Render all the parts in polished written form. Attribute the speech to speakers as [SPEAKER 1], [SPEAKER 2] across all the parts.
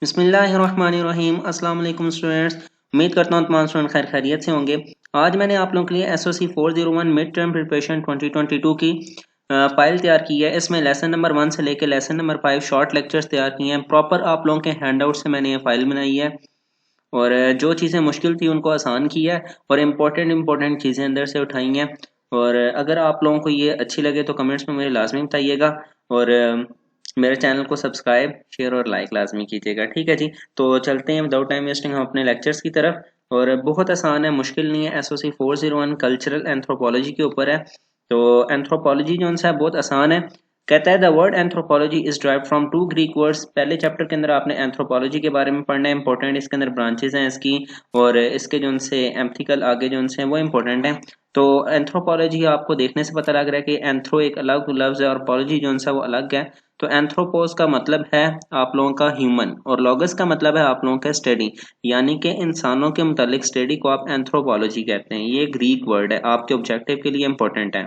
[SPEAKER 1] बिस्मिल्लाहिर्रहमानिर्रहीम अस्सलाम वालेकुम स्टूडेंट्स। उम्मीद करता हूँ तमाम स्टूडेंट खैर खैरियत से होंगे। आज मैंने आप लोगों के लिए एसओसी 401 मिड टर्म प्रिपरेशन 2022 की फाइल तैयार की है। इसमें लेसन नंबर 1 से लेकर लेसन नंबर 5 शॉर्ट लेक्चर्स तैयार किए हैं। प्रॉपर आप लोगों के हैंडआउट से मैंने ये फाइल बनाई है और जो चीज़ें मुश्किल थी उनको आसान किया है और इम्पोर्टेंट चीज़ें अंदर से उठाई हैं। और अगर आप लोगों को ये अच्छी लगे तो कमेंट्स में मुझे लाजमी बताइएगा और मेरे चैनल को सब्सक्राइब शेयर और लाइक लाजमी कीजिएगा। ठीक है जी, तो चलते हैं विदाउट टाइम वेस्टिंग हम अपने लेक्चर्स की तरफ। और बहुत आसान है, मुश्किल नहीं है। एसओसी 401 कल्चरल एंथ्रोपोलॉजी के ऊपर है। तो एंथ्रोपोलॉजी जो है बहुत आसान है। कहता है the word anthropology is derived from two Greek words. पहले चैप्टर के अंदर आपने एंथ्रोपोलॉजी के बारे में पढ़ना है, इंपॉर्टेंट। इसके अंदर ब्रांचेस हैं इसकी और इसके जो से एम्थिकल आगे जो है वो इंपॉर्टेंट है। तो एंथ्रोपोलॉजी आपको देखने से पता लग रहा है कि एंथ्रो एक अलग लफ्ज है और पॉलॉजी जो है वो अलग है। तो एंथ्रोपोस का मतलब है आप लोगों का ह्यूमन और लॉगस का मतलब है आप लोगों का स्टडी, यानी कि इंसानों के मुतालिक स्टडी को आप एंथ्रोपोलॉजी कहते हैं। ये ग्रीक वर्ड है, आपके ऑब्जेक्टिव के लिए इंपॉर्टेंट है।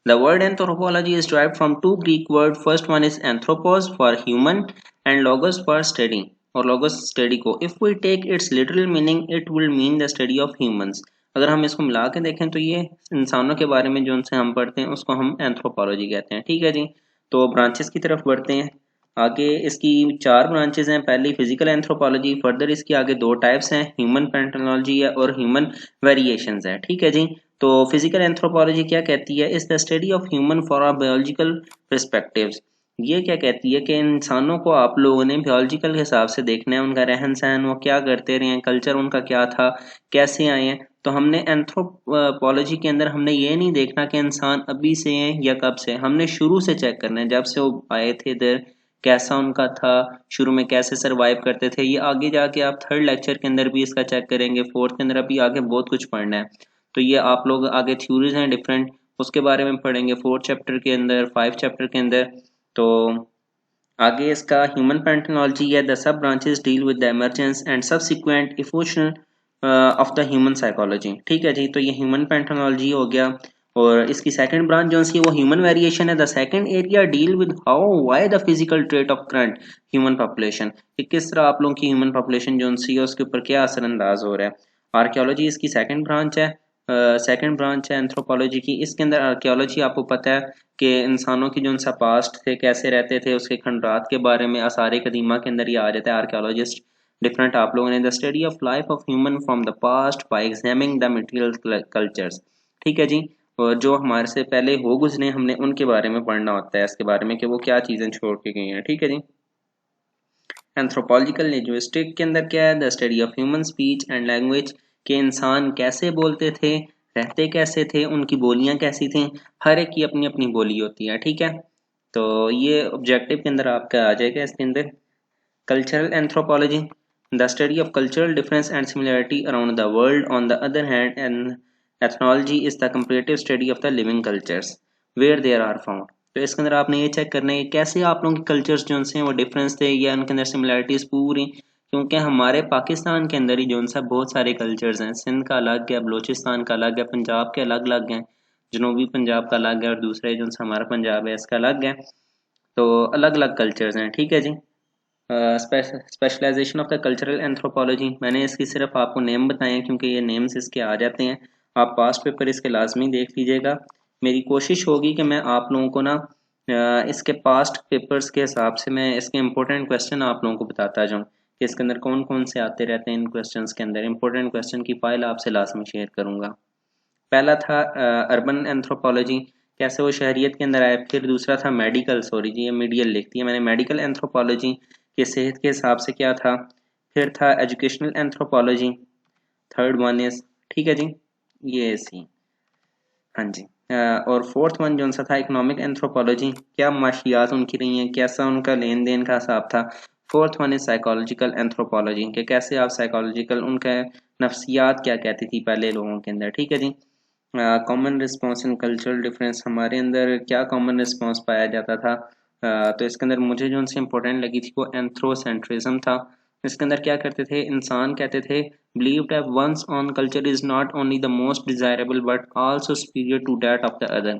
[SPEAKER 1] The word anthropology is derived from two Greek words. First one is anthropos for human and logos for study और logos study को if we take its literal meaning it will mean the study of humans। अगर हम इसको मिला के देखें तो ये इंसानों के बारे में जो उनसे हम पढ़ते हैं उसको हम एंथ्रोपोलॉजी कहते हैं। ठीक है जी, तो ब्रांचेस की तरफ बढ़ते हैं। आगे इसकी 4 ब्रांचेस हैं। पहली फिजिकल एंथ्रोपोलॉजी, फर्दर इसके आगे 2 टाइप्स हैं, ह्यूमन पैथोलॉजी है और ह्यूमन वेरिएशंस है। ठीक है जी, तो फिजिकल एंथ्रोपोलॉजी क्या कहती है? Is the study of human for a biological perspectives. ये क्या कहती है कि इंसानों को आप लोगों ने बायोलॉजिकल हिसाब से देखना है, उनका रहन सहन, वो क्या करते रहे हैं, कल्चर उनका क्या था, कैसे आए हैं। तो हमने एंथ्रोपोलॉजी के अंदर हमने ये नहीं देखना कि इंसान अभी से हैं या कब से, हमने शुरू से चेक करना है, जब से वो आए थे इधर कैसा उनका था, शुरू में कैसे सरवाइव करते थे। ये आगे जाके आप थर्ड लेक्चर के अंदर भी इसका चेक करेंगे, फोर्थ के अंदर अभी आगे बहुत कुछ पढ़ना है। तो ये आप लोग आगे थ्योरीज हैं डिफरेंट, उसके बारे में पढ़ेंगे 4 चैप्टर के अंदर, 5 चैप्टर के अंदर। तो आगे इसका ह्यूमन पैथोलॉजी है। The sub branches deal with the emergence and subsequent evolution of the human psychology. ठीक है जी, तो ये ह्यूमन पैथोलॉजी हो गया। और इसकी सेकंड ब्रांच जो है वो ह्यूमन वेरिएशन है। The second area deal with how why the physical trait of current human population, कि किस तरह आप लोगों की ह्यूमन पॉपुलेशन जो है उसके ऊपर क्या असरअंदाज हो रहा है। आर्कियोलॉजी इसकी सेकंड ब्रांच है। सेकंड ब्रांच है एंथ्रोपोलॉजी की। इसके अंदर आर्कियोलॉजी आपको पता है कि इंसानों की जो उनका पास्ट थे, कैसे रहते थे, उसके खंडरात के बारे में आसार कदीमा के अंदर ये आ जाता है। आर्कियोलॉजिस्ट डिफरेंट आप लोगों ने the study of life of human from the passed by examining the material cultures. ठीक है जी, और जो हमारे से पहले हो गुजरे हमने उनके बारे में पढ़ना होता है, इसके बारे में कि वो क्या चीज़ें छोड़ के गई हैं। ठीक है जी। एंथ्रोपोलॉजिकल लिंग्विस्टिक के अंदर क्या है? The study of human speech and language, के इंसान कैसे बोलते थे, रहते कैसे थे, उनकी बोलियां कैसी थी। हर एक की अपनी अपनी बोली होती है। ठीक है, तो ये ऑब्जेक्टिव के अंदर आपका आ जाएगा इसके अंदर। Cultural anthropology, the study of cultural difference and similarity around the world. On the other hand and ethnology is the comparative study of the living cultures where there are found. तो इसके अंदर आपने ये चेक करना है कि कैसे आप लोगों के कल्चर्स जो हैं वो डिफरेंस थे या उनके अंदर सिमिलरिटीज पूरी, क्योंकि हमारे पाकिस्तान के अंदर ही जो है बहुत सारे कल्चर्स हैं। सिंध का अलग है, बलोचिस्तान का अलग है, पंजाब के अलग अलग हैं, जनूबी पंजाब का अलग है और दूसरे जो हमारा पंजाब है इसका अलग है। तो अलग अलग कल्चर्स हैं। ठीक है जी। Specialisation of the cultural anthropology, मैंने इसकी सिर्फ आपको नेम बताए हैं क्योंकि ये नेम्स इसके आ जाते हैं। आप पास्ट पेपर इसके लाजमी देख लीजिएगा। मेरी कोशिश होगी कि मैं आप लोगों को ना इसके पास्ट पेपर्स के हिसाब से मैं इसके इम्पोर्टेंट क्वेश्चन आप लोगों को बताता जाऊँ कि इसके अंदर कौन कौन से आते रहते हैं। इन क्वेश्चंस के अंदर इम्पोर्टेंट क्वेश्चन की फाइल आपसे लाजमी शेयर करूँगा। पहला था अर्बन एंथ्रोपोलॉजी, कैसे वो शहरियत के अंदर आए। फिर दूसरा था मेडिकल, सॉरी जी ये मीडियल लिखती है मैंने, मेडिकल एंथ्रोपोलॉजी के सेहत के हिसाब से क्या था। फिर था educational anthropology, third one is, ठीक है जी, ये सी, हाँ जी। और फोर्थ वन जो सा था इकोनॉमिक एंथ्रोपोलॉजी, क्या माशियात उनकी रही हैं, कैसा उनका लेन देन का हिसाब था। Fourth one is psychological anthropology, कि कैसे आप साइकोलॉजिकल, उनका नफ्सियात क्या कहती थी पहले लोगों के अंदर। ठीक है जी। Common response in cultural difference, हमारे अंदर क्या कॉमन रिस्पॉन्स पाया जाता था। तो इसके अंदर मुझे जो उनसे इम्पोर्टेंट लगी थी वो एंथ्रोसेंट्रिज्म था। इसके अंदर क्या करते थे, इंसान कहते थे believe that one's own culture is not only the most desirable but also superior to that of the other।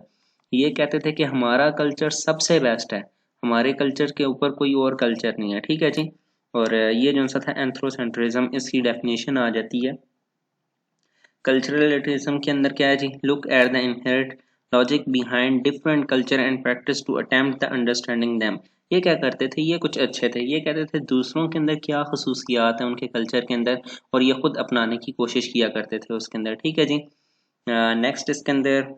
[SPEAKER 1] ये कहते थे कि हमारा कल्चर सबसे बेस्ट है, हमारे कल्चर के ऊपर कोई और कल्चर नहीं है। ठीक है जी। और ये जो सा था एंथ्रोसेंट्रिज्म, इसकी डेफिनेशन आ जाती है। कल्चरल रिलेटिविज्म के अंदर क्या है जी, look at the inherent logic behind different culture and practice to attempt the understanding them. ये क्या करते थे, ये कुछ अच्छे थे, ये कहते थे दूसरों के अंदर क्या खसूसियात हैं उनके कल्चर के अंदर, और ये खुद अपनाने की कोशिश किया करते थे उसके अंदर। ठीक है जी। नेक्स्ट इसके अंदर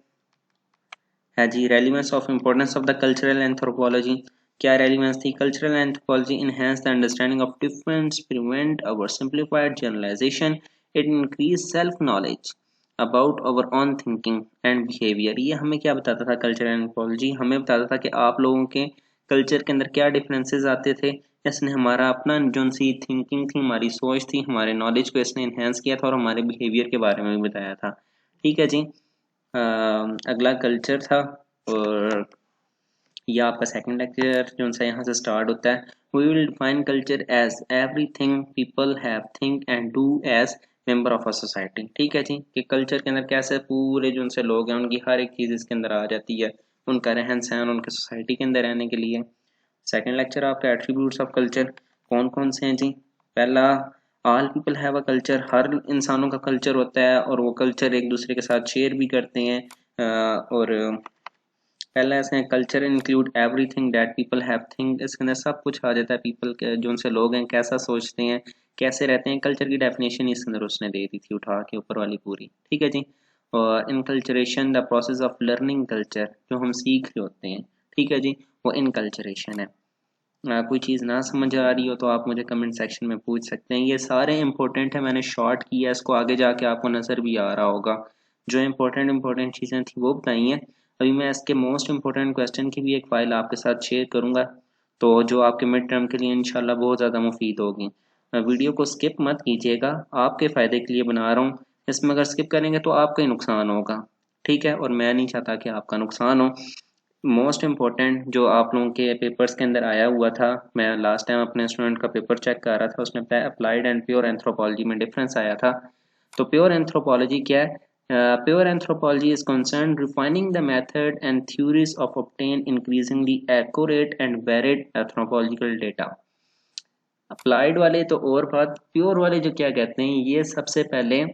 [SPEAKER 1] है जी relevance of importance of the cultural anthropology. क्या रेलिवेंस थी, cultural anthropology enhance the understanding of difference, prevent our simplified generalisation, it increase self knowledge about our own thinking and behaviour. ये हमें क्या बताता था, कल्चरल एंथ्रोपोलॉजी हमें बताता था कि आप लोगों के कल्चर के अंदर क्या डिफरेंसेस आते थे। इसने हमारा अपना जो सी थिंकिंग थी, हमारी सोच थी, हमारे नॉलेज को इसने इन्हेंस किया था और हमारे बिहेवियर के बारे में भी बताया था। ठीक है जी। अगला कल्चर था, और यह आपका सेकंड लेक्चर जो सा यहाँ से स्टार्ट होता है। We will define culture as everything people have think and do as member of a society. ठीक है जी, कि कल्चर के अंदर कैसे पूरे जो उनसे लोग हैं उनकी हर एक चीज़ इसके अंदर आ जाती है, उनका रहन सहन उनके सोसाइटी के अंदर रहने के लिए। सेकंड लेक्चर आपका एट्रीब्यूट्स ऑफ कल्चर, कौन कौन से हैं जी। पहला, all people have a culture, हर इंसानों का कल्चर होता है और वो कल्चर एक दूसरे के साथ शेयर भी करते हैं। और पहला ऐसे culture include everything that people have think, इसके अंदर सब कुछ आ जाता है, पीपल के जो उनसे लोग हैं कैसा सोचते हैं, कैसे रहते हैं, कल्चर की डेफिनेशन इसके अंदर उसने दे दी थी उठा के ऊपर वाली पूरी। ठीक है जी। और inculturation the process of learning culture, जो हम सीख रहे होते हैं। ठीक है जी, वो इनकल्चरेशन है। कोई चीज़ ना समझ आ रही हो तो आप मुझे कमेंट सेक्शन में पूछ सकते हैं। ये सारे इंपॉर्टेंट है, मैंने शॉर्ट किया, इसको आगे जाके आपको नज़र भी आ रहा होगा। जो इंपॉर्टेंट चीज़ें थी वो बताई हैं। अभी मैं इसके मोस्ट इंपॉर्टेंट क्वेश्चन की भी एक फ़ाइल आपके साथ शेयर करूँगा, तो जो आपके मिड टर्म के लिए इंशाल्लाह बहुत ज़्यादा मुफीद होगी। वीडियो को स्किप मत कीजिएगा, आपके फ़ायदे के लिए बना रहा हूँ। इसमें अगर स्किप करेंगे तो आपका ही नुकसान होगा। ठीक है, और मैं नहीं चाहता कि आपका नुकसान हो। मोस्ट इम्पोर्टेंट जो आप लोगों के पेपर्स के अंदर आया हुआ था, मैं लास्ट टाइम अपने स्टूडेंट का पेपर चेक कर रहा था, उसमें अप्लाइड एंड प्योर एंथ्रोपोलॉजी में डिफरेंस आया था। तो प्योर एंथ्रोपोलॉजी क्या है, pure anthropology is concern refining the method and theories of obtain increasingly accurate and varied anthropological data. Applied वाले तो और बात, प्योर वाले जो क्या कहते हैं, ये सबसे पहले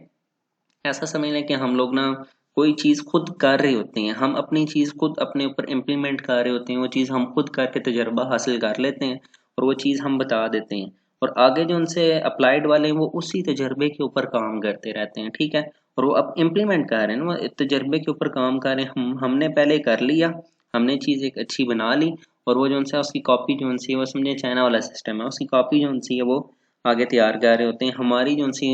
[SPEAKER 1] ऐसा समझ लें कि हम लोग ना कोई चीज़ खुद कर रहे होते हैं, हम अपनी चीज़ खुद अपने ऊपर इम्प्लीमेंट कर रहे होते हैं, वो चीज़ हम खुद करके तजर्बा हासिल कर लेते हैं और वो चीज़ हम बता देते हैं, और आगे जो उनसे अप्लाइड वाले हैं वो उसी तजर्बे के ऊपर काम करते रहते हैं। ठीक है, और वो अब इम्प्लीमेंट कर रहे हैं ना, वो तजर्बे के ऊपर काम कर रहे हैं। हमने पहले कर लिया, हमने चीज़ एक अच्छी बना ली, और वो जो उनसे उसकी कॉपी जो उनसी है, वो समझे चाइना वाला सिस्टम है, उसकी कॉपी जो उनसी है वो आगे तैयार कर रहे होते हैं, हमारी जो उनसी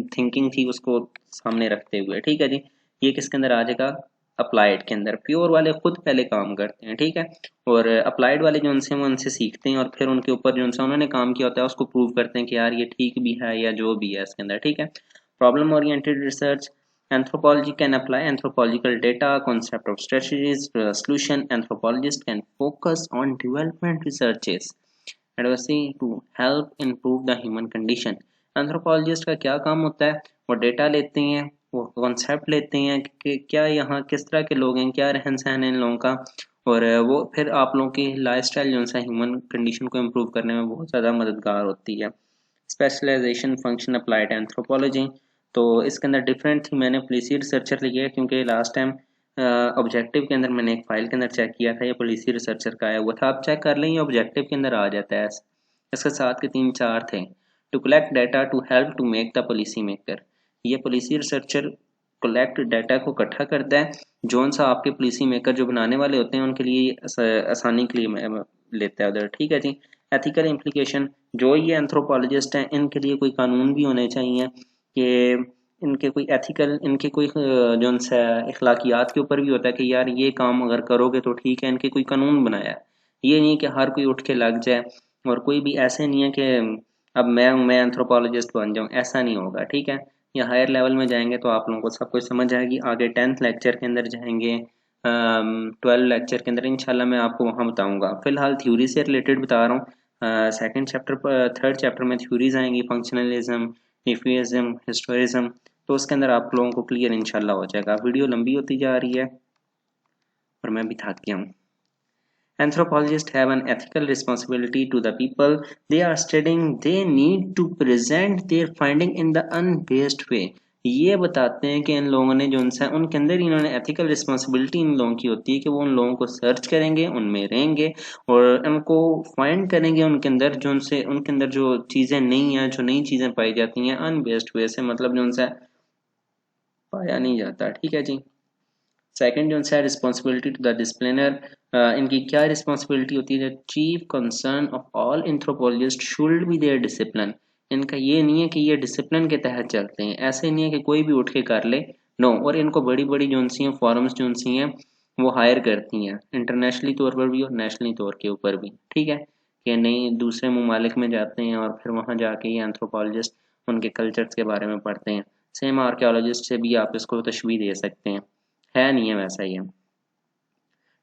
[SPEAKER 1] थिंकिंग थी उसको सामने रखते हुए। ठीक है जी, ये किसके अंदर आ जाएगा, अप्लाइड के अंदर। प्योर वाले खुद पहले काम करते हैं, ठीक है, और अप्लाइड वाले जो उनसे वो उनसे सीखते हैं और फिर उनके ऊपर जो उनसे उन्होंने काम किया होता है उसको प्रूव करते हैं कि यार ये ठीक भी है या जो भी है इसके अंदर। ठीक है, problem oriented research, anthropology can apply anthropological data concept of strategies to a solution. Anthropologists can focus on development researches advocacy to help improve the human condition. Anthropologist का क्या काम होता है, वो डेटा लेते हैं, वो कॉन्सेप्ट लेते हैं कि क्या यहाँ किस तरह के लोग हैं, क्या रहन सहन है इन लोगों का, और वो फिर आप लोगों की लाइफ स्टाइल जो है ह्यूमन कंडीशन को इम्प्रूव करने में बहुत ज़्यादा मददगार होती है। स्पेशलाइजेशन फंक्शन अप्लाइड एंथ्रोपोलॉजी, तो इसके अंदर डिफरेंट थी, मैंने पुलिसी रिसर्चर लिया है क्योंकि लास्ट टाइम ऑब्जेक्टिव के अंदर मैंने एक फाइल के अंदर चेक किया था, ये पुलिसी रिसर्चर का आया हुआ था, आप चेक कर लें, ये ऑब्जेक्टिव के अंदर आ जाता है। इसके साथ के 3-4 थे, to collect data to help to make the policy maker. ये पॉलिसी रिसर्चर कलेक्ट डाटा को इकट्ठा करता है, जोन सा आपके पॉलिसी मेकर जो बनाने वाले होते हैं उनके लिए आसानी के लिए लेता है उधर। ठीक है जी। एथिकल इम्प्लीकेशन, जो ये एंथ्रोपोलॉजिस्ट हैं इनके लिए कोई कानून भी होने चाहिए कि इनके कोई एथिकल, इनके कोई जो उनसे अखलाकियात के ऊपर भी होता है कि यार ये काम अगर करोगे तो ठीक है, इनके कोई कानून बनाया है। ये नहीं कि हर कोई उठ के लग जाए, और कोई भी ऐसे नहीं है कि अब मैं एंथ्रोपोलॉजिस्ट बन जाऊं, ऐसा नहीं होगा। ठीक है, या हायर लेवल में जाएंगे तो आप लोगों को सब कुछ समझ आएगी। आगे 10th लेक्चर के अंदर जाएंगे, 12 लेक्चर के अंदर इंशाल्लाह मैं आपको वहाँ बताऊंगा। फिलहाल थ्योरी से रिलेटेड बता रहा हूँ। सेकंड चैप्टर पर, थर्ड चैप्टर में थ्योरीज आएंगी, फंक्शनलिज्म, निफ्यूजम, हिस्टोरिज्म, तो उसके अंदर आप लोगों को क्लियर इंशाल्लाह हो जाएगा। वीडियो लंबी होती जा रही है और मैं भी थक गया हूँ। Anthropologists have an ethical responsibility to the people they are studying. They need to present their finding in the unbiased way. ये बताते हैं कि इन लोगों ने जो उनसे उनके अंदर इन्होंने एथिकल रिस्पॉन्सिबिलिटी इन लोगों की होती है कि वो उन लोगों को सर्च करेंगे, उनमें रहेंगे और उनको फाइंड करेंगे उनके अंदर जो उनसे उनके अंदर जो चीज़ें नहीं हैं, जो नई चीज़ें पाई जाती हैं अनबेस्ड वे से, मतलब जो उनसे पाया नहीं जाता। ठीक है जी। सेकंड जो है रिस्पॉन्सिबिलिटी टू द डिसिप्लिनर, इनकी क्या रिस्पॉन्सिबिलिटी होती है? Chief concern of all anthropologist should be their discipline. इनका ये नहीं है कि ये डिसिप्लिन के तहत चलते हैं, ऐसे नहीं है कि कोई भी उठ के कर ले, नो। और इनको बड़ी बड़ी जो सी हैं फॉरम्स जो सी हैं वो हायर करती हैं, इंटरनेशनली तौर पर भी और नेशनली तौर के ऊपर भी। ठीक है कि नहीं, दूसरे ममालिक में जाते हैं और फिर वहाँ जाके ये एंथ्रोपोलॉजिस्ट उनके कल्चर्स के बारे में पढ़ते हैं। सेम आर्कियोलॉजिस्ट से भी आप इसको तशबीह दे सकते हैं, है नहीं है वैसा ही है।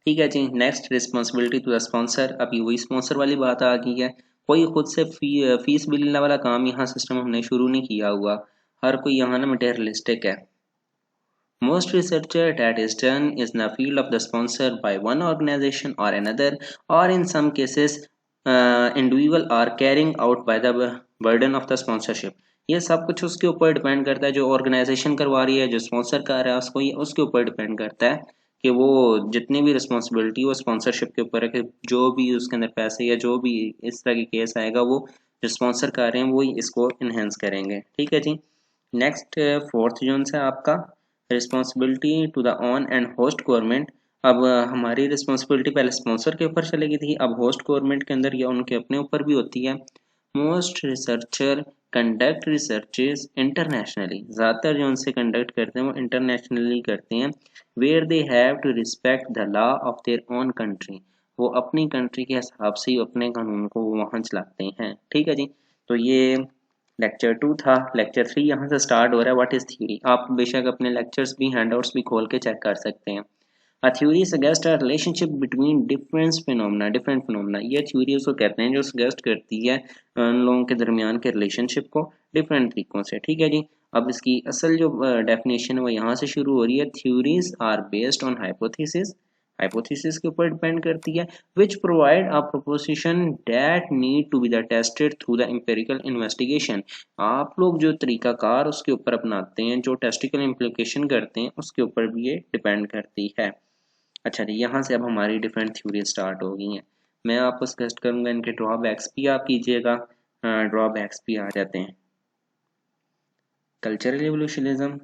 [SPEAKER 1] ठीक है जी। Next responsibility to the sponsor. अभी वही स्पॉन्सर वाली बात आ गई है। कोई खुद से फीस बिल वाला काम यहाँ सिस्टम हमने शुरू नहीं किया हुआ, हर कोई यहाँ ना मटेरियलिस्टिक है। Most research that is done is in the field of the sponsor by one organization or another, or in some cases individual are carrying out by the burden of the sponsorship. ये सब कुछ उसके ऊपर depend करता है, जो organisation करवा रही है, जो स्पॉन्सर कर रहा है उसको, ये उसके ऊपर डिपेंड करता है कि वो जितनी भी रिस्पॉन्सिबिलिटी वो स्पॉन्सरशिप के ऊपर है कि जो भी उसके अंदर पैसे या जो भी इस तरह की केस आएगा वो जो स्पॉन्सर कर रहे हैं वो इसको इन्हेंस करेंगे। ठीक है जी। नेक्स्ट फोर्थ जोन है आपका responsibility to the own and host government. अब हमारी रिस्पॉन्सिबिलिटी पहले स्पॉन्सर के ऊपर चलेगी थी, अब होस्ट गवर्नमेंट के अंदर या उनके अपने ऊपर भी होती है। Most researcher conduct researches internationally, ज़्यादातर जो उनसे कंडक्ट करते हैं वो इंटरनेशनली करते हैं। Where they have to respect the law of their own country, वो अपनी कंट्री के हिसाब से ही अपने कानून को वहाँ चलाते हैं। ठीक है जी। तो ये लेक्चर 2 था। लेक्चर 3 यहाँ से स्टार्ट हो रहा है, व्हाट इज थ्योरी। आप बेशक अपने लेक्चर्स भी हैंडआउट्स भी खोल के चेक कर सकते हैं। A theory suggests a relationship between different phenomena। ये थ्योरी उसको कहते हैं जो सजेस्ट करती है उन लोगों के दरमियान के रिलेशनशिप को डिफरेंट तरीकों से। ठीक है जी। अब इसकी असल जो डेफिनेशन है वो यहाँ से शुरू हो रही है। Theories are based on hypothesis, hypothesis के ऊपर डिपेंड करती है, which provide a proposition that need to be the tested through the empirical investigation. आप लोग जो तरीकाकार उसके ऊपर अपनाते हैं, जो टेस्टिकल इम्प्लीकेशन करते हैं, उसके ऊपर भी ये डिपेंड करती है। अच्छा जी। यहाँ से अब हमारी डिफरेंट थ्योरी स्टार्ट हो गई हैं। मैं आपको सजेस्ट करूँगा इनके ड्रॉबैक्स भी आप कीजिएगा। ड्रॉबैक्स भी आ जाते हैं। Cultural एवोल्यूशनिज्म।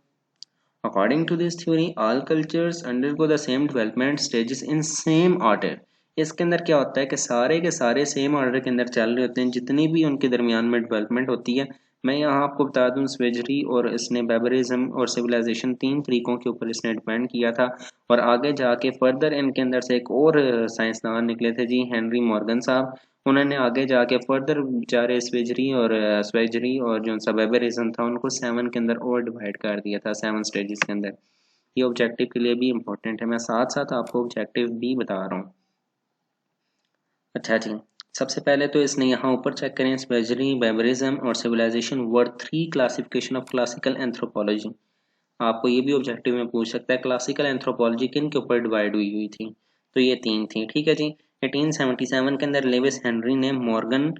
[SPEAKER 1] According to this theory, all cultures undergo the same development stages in same order। इसके अंदर क्या होता है कि सारे के सारे सेम ऑर्डर के अंदर चल रहे होते हैं, जितनी भी उनके दरमियान में डेवलपमेंट होती है। मैं यहाँ आपको बता दूँ स्वेजरी और इसने बैबरिज्म और सिविलाइजेशन तीन तरीकों के ऊपर इसने डिपेंड किया था। और आगे जाके फर्दर इनके अंदर से एक और साइंसदान निकले थे जी, हेनरी मॉर्गन साहब। उन्होंने आगे जाके फर्दर बेचारे स्वेजरी और जो सा बैबरिज्म था उनको 7 के अंदर और डिवाइड कर दिया था, 7 स्टेजेस के अंदर। ये ऑब्जेक्टिव के लिए भी इम्पोर्टेंट है, मैं साथ साथ आपको ऑब्जेक्टिव भी बता रहा हूँ। अच्छा जी। सबसे पहले तो इसने यहाँ ऊपर चेक करें, स्वेजरी, बैबरिज्म और civilisation were 3 classification of classical anthropology. आपको ये भी ऑब्जेक्टिव में पूछ सकता है क्लासिकल एंथ्रोपोलॉजी किन के ऊपर डिवाइड हुई हुई थी, तो ये 3 थी। ठीक है जी। 1877 के अंदर लेविस हेनरी ने मॉर्गन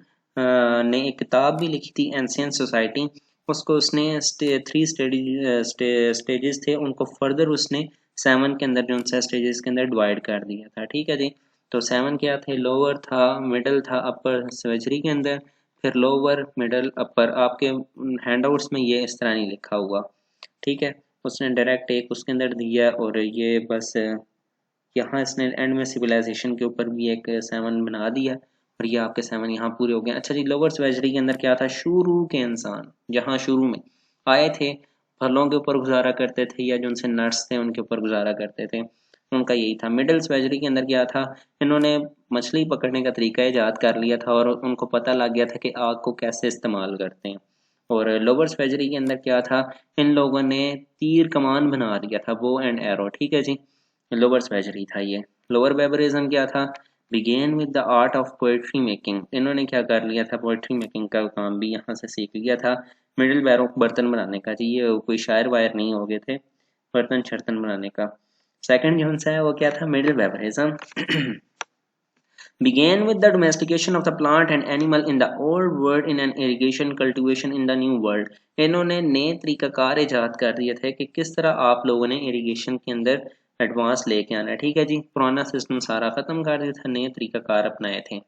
[SPEAKER 1] ने एक किताब भी लिखी थी एंशियंट सोसाइटी। उसको उसने 3 स्टेजेस थे, उनको फर्दर उसने 7 के अंदर जो स्टेजेस के अंदर डिवाइड कर दिया था। ठीक है जी। तो 7 क्या थे? लोअर था, मिडल था, अपर सर्जरी के अंदर, फिर लोअर मिडल अपर। आपके हैंडआउट्स में ये इस तरह नहीं लिखा हुआ। ठीक है। उसने डायरेक्ट एक उसके अंदर दिया और ये बस यहाँ इसने एंड में सिविलाइजेशन के ऊपर भी एक 7 बना दिया और ये आपके 7 यहाँ पूरे हो गए। अच्छा जी। लोअर सर्जरी के अंदर क्या था? शुरू के इंसान जहाँ शुरू में आए थे, फलों के ऊपर गुजारा करते थे या जो उनसे नट्स थे उनके ऊपर गुजारा करते थे, उनका यही था। मिडिल सर्जरी के अंदर क्या था? इन्होंने मछली पकड़ने का तरीका ईजाद कर लिया था और उनको पता लग गया था कि आग को कैसे इस्तेमाल करते हैं। और लोअर सर्जरी के अंदर क्या था? इन लोगों ने तीर कमान बना दिया था, बो एंड एरो। ठीक है जी। लोअर सर्जरी था ये। लोअर बैबरिज्म क्या था? Began with the art of poetry making. इन्होंने क्या कर लिया था? पोएट्री मेकिंग का काम भी यहाँ से सीख लिया था। मिडिल बैरों बर्तन बनाने का जी, ये कोई शायर वायर नहीं हो गए थे, बर्तन शर्तन बनाने का। सेकंड जो है वो क्या था? Middle बैबरिज्म। began with the domestication of the plant and animal in the old world in an irrigation cultivation in the new world। इन्होंने नए तरीकाकार इजाद कर दिए थे कि किस तरह आप लोगों ने इरिगेशन के अंदर एडवांस लेके आना है। ठीक है जी, पुराना सिस्टम सारा खत्म कर दिया था, नए तरीकाकार अपनाए थे।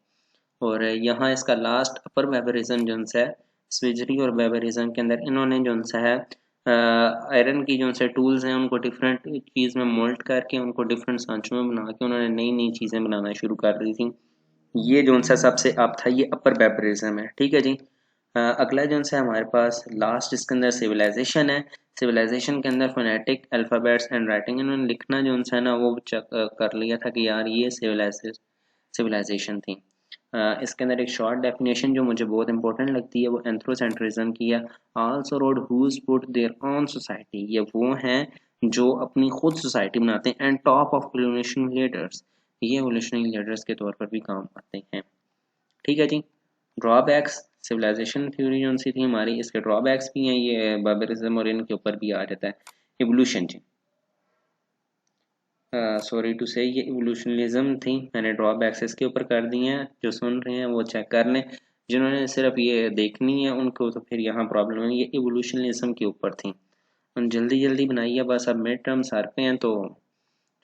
[SPEAKER 1] और यहाँ इसका लास्ट अपर बेबरिज्म जो है स्विजरी और बेबरिज्म के अंदर इन्होंने जो है आयरन की जो से टूल्स हैं उनको डिफरेंट चीज़ में मोल्ड करके उनको डिफरेंट सांचों में बना के उन्होंने नई नई चीज़ें बनाना शुरू कर दी थी। ये जो सा सबसे अप था ये अपर बेबरिज्म है। ठीक है जी। अगला जो है हमारे पास लास्ट इसके अंदर सिविलाइजेशन है। सिविलाइजेशन के अंदर फोनेटिक अल्फ़ाबेट्स एंड राइटिंग इन्होंने लिखना जो है ना वो कर लिया था कि यार ये सिविलाइजेशन थी। इसके अंदर एक शॉर्ट डेफिनेशन जो मुझे बहुत इंपॉर्टेंट लगती है वो एंथ्रोसेंट्रिज्म की है। Also road whose put their own society, ये वो हैं जो अपनी खुद सोसाइटी बनाते हैं। And top of evolutionary leaders, ये एवोल्यूशनरी लीडर्स के तौर पर भी काम आते हैं। ठीक है जी। ड्रॉबैक्स, सिविलाइजेशन थ्योरी जो सी थी हमारी, इसके ड्रॉबैक्स भी हैं, ये बार्बरिज्म और इनके ऊपर भी आ जाता है। एवोल्यूशन जी, सॉरी टू से ये इवोल्यूशनलिज्म थी, मैंने ड्रॉबैक्स इसके ऊपर कर दिए हैं, जो सुन रहे हैं वो चेक कर लें। जिन्होंने सिर्फ ये देखनी है उनको तो फिर यहाँ प्रॉब्लम है, ये इवोल्यूशनलिज्म के ऊपर थी। हम जल्दी जल्दी बनाइए, बस अब मिड टर्म सर पे हैं तो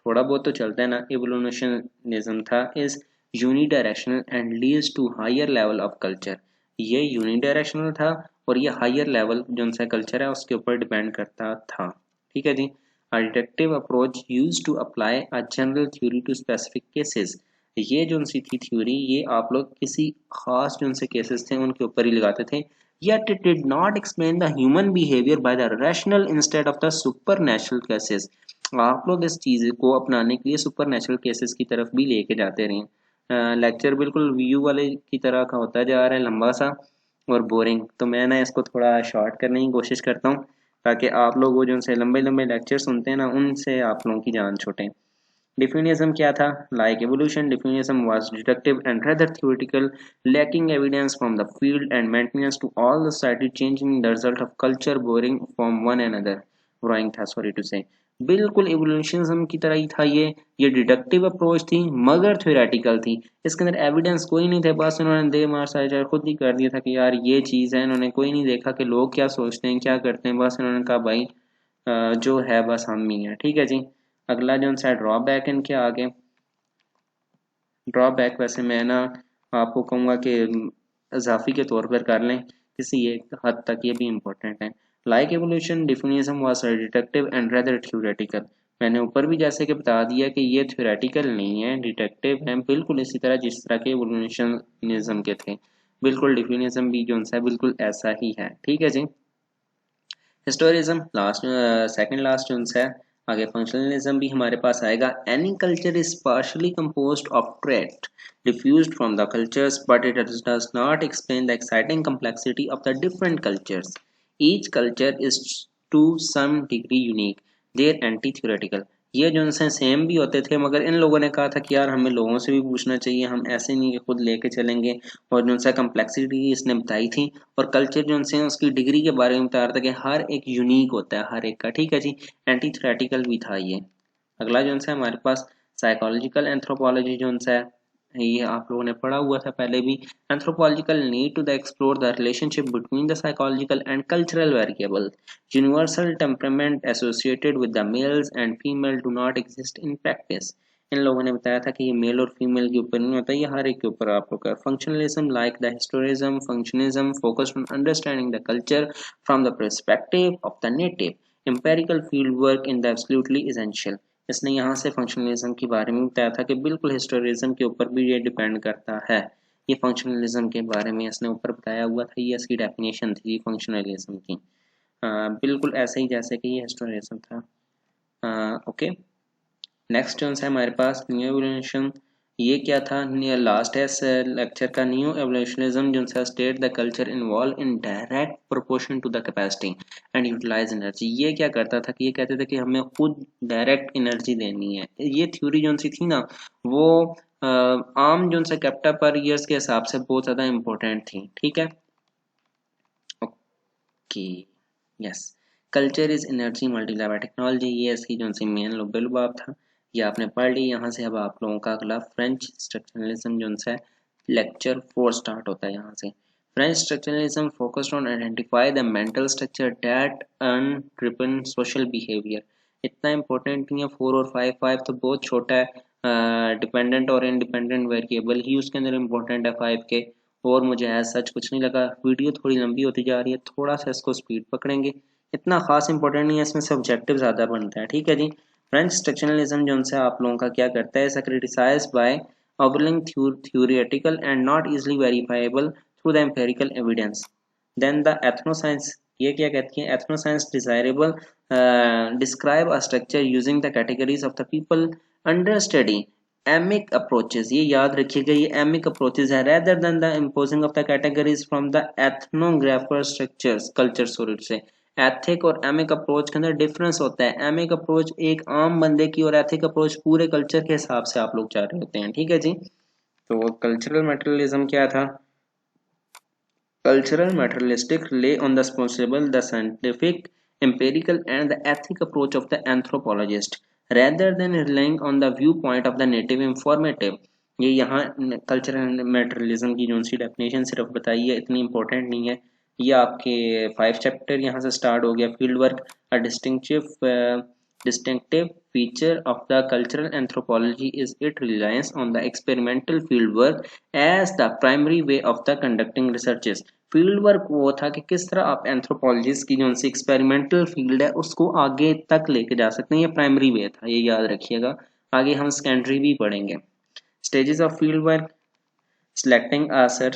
[SPEAKER 1] थोड़ा बहुत तो चलता है ना। इवोल्यूशनलिज्म था is unidirectional and leads to higher level of culture, ये यूनिडायरेक्शनल था और ये हायर लेवल जो सा कल्चर है उसके ऊपर डिपेंड करता था। ठीक है जी। A deductive approach used to apply a general theory to specific cases, ये जो सी थी थ्योरी ये आप लोग किसी खास जो से केसेस थे उनके ऊपर ही लगाते थे। Yet it did not explain the human behavior by the rational instead of the supernatural cases, आप लोग इस चीज़ को अपनाने के लिए सुपर नेचुरल केसेस की तरफ भी लेके जाते रहे। लेक्चर बिल्कुल व्यू वाले की तरह का होता जा रहा है, लंबा सा और बोरिंग, तो मैं ना इसको थोड़ा शॉर्ट करने की कोशिश करता हूँ ताकि आप लोग वो जो उनसे लंबे लंबे लेक्चर सुनते हैं ना उनसे आप लोगों की जान छूटे। डिफिनिज्म क्या था? Like evolution, diffusionism was deductive and rather theoretical, lacking evidence from the field and maintenance to all the society changing the result of culture borrowing from one another, borrowing था सॉरी टू से। बिल्कुल इवोल्यूशनिज्म की तरह ही था ये deductive approach थी मगर theoretical थी। इसके अंदर एविडेंस कोई नहीं थे, बस उन्होंने दे मार साइड खुद ही कर दिया था कि यार ये चीज़ है। इन्होंने कोई नहीं देखा कि लोग क्या सोचते हैं क्या करते हैं, बस इन्होंने कहा भाई जो है बस हम ही हैं। ठीक है जी। अगला जो सा ड्रॉबैक इनके आगे, ड्रॉबैक वैसे मैं ना आपको कहूँगा कि इजाफी के तौर पर कर लें किसी एक हद तक, ये भी इम्पोर्टेंट है। Like evolution diffusionism was deductive and rather theoretical, मैंने ऊपर भी जैसे कि बता दिया कि ये थ्योरेटिकल नहीं है, डिडक्टिव है, बिल्कुल इसी तरह जिस तरह के एवोल्यूशनिज्म के थे। बिल्कुल डिफिनिज्म भी जो है बिल्कुल ऐसा ही है। ठीक है जी। हिस्टोरिज्म लास्ट, सेकंड लास्ट जो है आगे। फंक्शनलिज्म भी हमारे पास आएगा। Any culture is partially composed of trait diffused from the cultures, but it does not explain the exciting complexity of the different cultures. Each culture is to some degree unique, they are anti-theoretical, ये जो उनसे same भी होते थे मगर इन लोगों ने कहा था कि यार हमें लोगों से भी पूछना चाहिए, हम ऐसे नहीं कि खुद लेके चलेंगे। और जो उनसे कम्प्लेक्सिटी इसने बताई थी और कल्चर जो उनसे उसकी डिग्री के बारे में बता रहा था कि हर एक यूनिक होता है हर एक का। ठीक है जी। एंटी थ्रेटिकल भी था ये। अगला जो है हमारे पास साइकोलॉजिकल एंथ्रोपोलॉजी जो है, ये आप लोगों ने पढ़ा हुआ था पहले भी। Anthropological need to the explore the relationship between the psychological and cultural variable, universal temperament associated with the males and female do not exist in practice. इन लोगों ने बताया था कि ये मेल और फीमेल के ऊपर नहीं होता, ये हर एक के ऊपर आप लोग का। Functionalism like the historism functionism focused on understanding the culture from the perspective of the native empirical field work in the absolutely essential. इसने यहाँ से फंक्शनलिज्म के बारे में बताया था कि बिल्कुल हिस्टोरिज्म के ऊपर भी ये डिपेंड करता है। ये फंक्शनलिज्म के बारे में इसने ऊपर बताया हुआ था, ये इसकी डेफिनेशन थी फंक्शनलिज्म की। बिल्कुल ऐसे ही जैसे कि ये हिस्टोरिज्म था। ओके, नेक्स्ट जो है हमारे पास न्यू एवोल्यूशन। ये क्या था? लास्ट है इस लेक्चर का। न्यू एवोल्यूशनिज्म जो है state the culture involve in direct proportion to the capacity and utilise energy. ये क्या करता था कि ये कहते थे कि हमें खुद डायरेक्ट एनर्जी देनी है। ये थ्योरी जो सी थी ना वो आम जो से कैपिटा पर ईयर्स के हिसाब से बहुत ज़्यादा इम्पोर्टेंट थी। ठीक है, okay, yes. Culture is energy multiply by technology, ये इसकी जो सी मेन लुबाब था। ये आपने पढ़ ली यहाँ से। अब आप लोगों का अगला फ्रेंच स्ट्रक्चरलिज्म जो है लेक्चर 4 स्टार्ट होता है यहाँ से। French structuralism focused on identify the mental structure that अंडरपिन social behaviour. इतना इंपॉर्टेंट नहीं है, 4 और 5। 5 तो बहुत छोटा है, डिपेंडेंट और इंडिपेंडेंट वेरिएबल ही उसके अंदर इंपॉर्टेंट है 5 के। और मुझे ऐसा सच कुछ नहीं लगा। वीडियो थोड़ी लंबी होती जा रही है, थोड़ा सा इसको स्पीड पकड़ेंगे। इतना खास इंपॉर्टेंट नहीं है, इसमें से ऑब्जेक्टिव ज़्यादा बनता है। ठीक है जी। फ्रेंच स्ट्रक्चरलिज्म जो उनसे आप लोगों का क्या करता है, criticised by overlying theoretical and not easily verifiable through the empirical evidence. Then the ethnoscience, ये क्या कहती है, ethnoscience desirable describe a structure using the categories of the people under study. Amic approaches, ये याद रखिएगा, ये amic approaches है rather than the imposing of the categories from the ethnographer structures culture sorry से। एथिक और एमिक approach के अंदर difference होता है। एमिक अप्रोच एक आम बंदे की और एथिक अप्रोच पूरे कल्चर के हिसाब से आप लोग जा रहे होते हैं। ठीक है जी। तो कल्चरल मटेरियलिज्म क्या था? कल्चरल मटेरियलिस्टिक ले on the responsible the scientific empirical and the ethic approach of the anthropologist rather than relying on the viewpoint of the native informative। ये यहाँ कल्चरल मटेरियलिज्म की जो सी डेफिनेशन सिर्फ बताई है, इतनी इंपॉर्टेंट नहीं है। ये आपके 5 चैप्टर यहाँ से स्टार्ट हो गया। Field work a distinctive feature of the cultural anthropology is its reliance on the experimental fieldwork as the primary way of the conducting researches। Field work वो था कि किस तरह आप एंथ्रोपोलॉजिस्ट की जो सी एक्सपेरिमेंटल फील्ड है उसको आगे तक लेके जा सकते हैं। ये प्राइमरी वे था, ये याद रखिएगा। आगे हम सेकेंडरी भी पढ़ेंगे। Stages of field work, selecting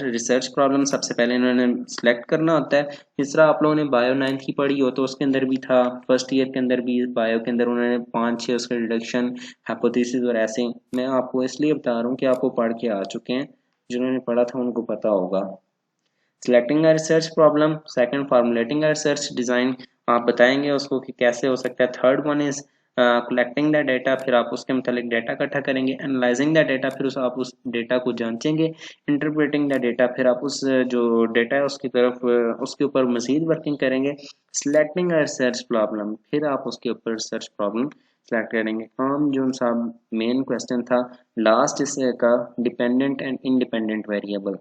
[SPEAKER 1] research problem, सबसे पहले इन्होंने सिलेक्ट करना होता है। जिस तरह आप लोगों ने बायो 9th की पढ़ी हो तो उसके अंदर भी था, फर्स्ट ईयर के अंदर भी बायो के अंदर उन्होंने 5-6 उसके रिडक्शन, हाइपोथेसिस और ऐसे। मैं आपको इसलिए बता रहा हूँ कि आपको पढ़ के आ चुके हैं, जिन्होंने पढ़ा था उनको पता होगा। Selecting a research problem, second formulating a research design, आप बताएंगे उसको कि कैसे हो सकता है। Third one is collecting the data, फिर आप उसके मतलब डेटा इकट्ठा करेंगे। एनालाइजिंग द डेटा, फिर आप उस डेटा को जांचेंगे। इंटरप्रेटिंग द डेटा, फिर आप उस जो डेटा है उसकी तरफ उसके ऊपर मजीद वर्किंग करेंगे। सिलेक्टिंग अ रिसर्च प्रॉब्लम, फिर आप उसके ऊपर रिसर्च प्रॉब्लम सेलेक्ट करेंगे। काम जो सा मेन क्वेश्चन था लास्ट इससे का, dependent and independent variable.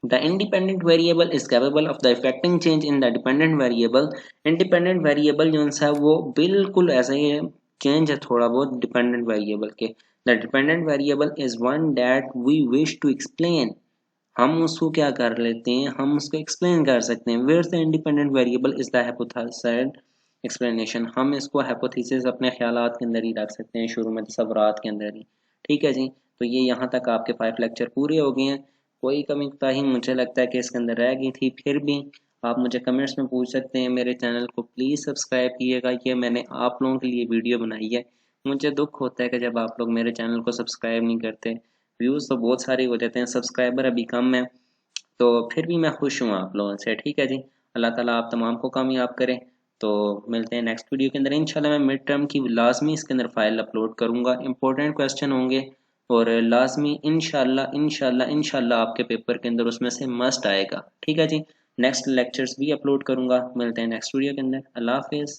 [SPEAKER 1] The independent variable is capable of the affecting change in the dependent variable। independent variable जो है वो बिल्कुल ऐसा ही है, चेंज है थोड़ा बहुत dependent variable के। The dependent variable is one that we wish to explain। हम उसको क्या कर लेते हैं, हम उसको explain कर सकते हैं। Where the independent variable is the hypothesized explanation। हम इसको hypothesis अपने ख्यालात के अंदर ही रख सकते हैं, शुरू में तसव्वुरात के अंदर ही। ठीक है जी। तो ये यहाँ तक आपके 5 लेक्चर पूरे हो गए हैं। कोई कमी कोताही मुझे लगता है कि इसके अंदर रह गई थी, फिर भी आप मुझे कमेंट्स में पूछ सकते हैं। मेरे चैनल को प्लीज़ सब्सक्राइब कीजिएगा, ये मैंने आप लोगों के लिए वीडियो बनाई है। मुझे दुख होता है कि जब आप लोग मेरे चैनल को सब्सक्राइब नहीं करते। व्यूज़ तो बहुत सारे हो जाते हैं, सब्सक्राइबर अभी कम है, तो फिर भी मैं खुश हूँ आप लोगों से। ठीक है जी। अल्लाह ताला आप तमाम को कामयाब करें। तो मिलते हैं नेक्स्ट वीडियो के अंदर इंशाल्लाह। मैं मिड टर्म की लाजमी इसके अंदर फाइल अपलोड करूँगा, इंपॉर्टेंट क्वेश्चन होंगे और लाजमी इंशाल्लाह इंशाल्लाह इंशाल्लाह आपके पेपर के अंदर उसमें से मस्ट आएगा। ठीक है जी। नेक्स्ट लेक्चर्स भी अपलोड करूँगा। मिलते हैं नेक्स्ट वीडियो के अंदर। अल्लाह हाफिज़।